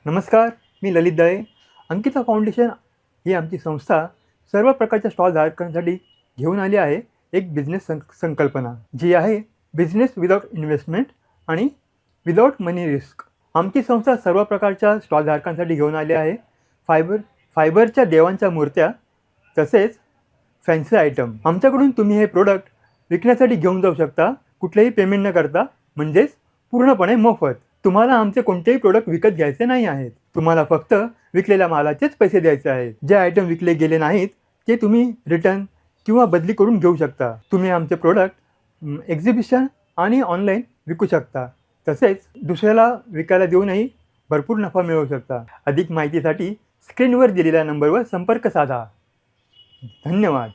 नमस्कार, मी ललित दळे. अंकिता फाउंडेशन ही आमची संस्था सर्व प्रकारच्या स्टॉल धारकांसाठी घेऊन आली आहे एक बिझनेस संकल्पना, जी आहे बिझनेस विदाउट इन्व्हेस्टमेंट आणि विदाउट मनी रिस्क. आमची संस्था सर्व प्रकारच्या स्टॉल धारकांसाठी घेऊन आली आहे फायबरच्या देवांच्या मूर्त्या तसेच फॅन्सी आयटम. आमच्याकडून तुम्ही हे प्रोडक्ट विकण्यासाठी घेऊन जाऊ शकता, कुठलेही पेमेंट न करता, म्हणजेच पूर्णपणे मोफत. तुम्हाला आमचे कोणतेही प्रोडक्ट विकत घ्यायचे नाही आहेत. तुम्हाला फक्त विकलेल्या मालाचेच पैसे द्यायचे आहेत. जे आयटम विकले गेले नाहीत ते तुम्ही रिटर्न किंवा बदली करून घेऊ शकता. तुम्ही आमचे प्रोडक्ट एक्झिबिशन आणि ऑनलाईन विकू शकता. तसेच दुसऱ्याला विकायला देऊनही भरपूर नफा मिळवू शकता. अधिक माहितीसाठी स्क्रीनवर दिलेल्या नंबरवर संपर्क साधा. धन्यवाद.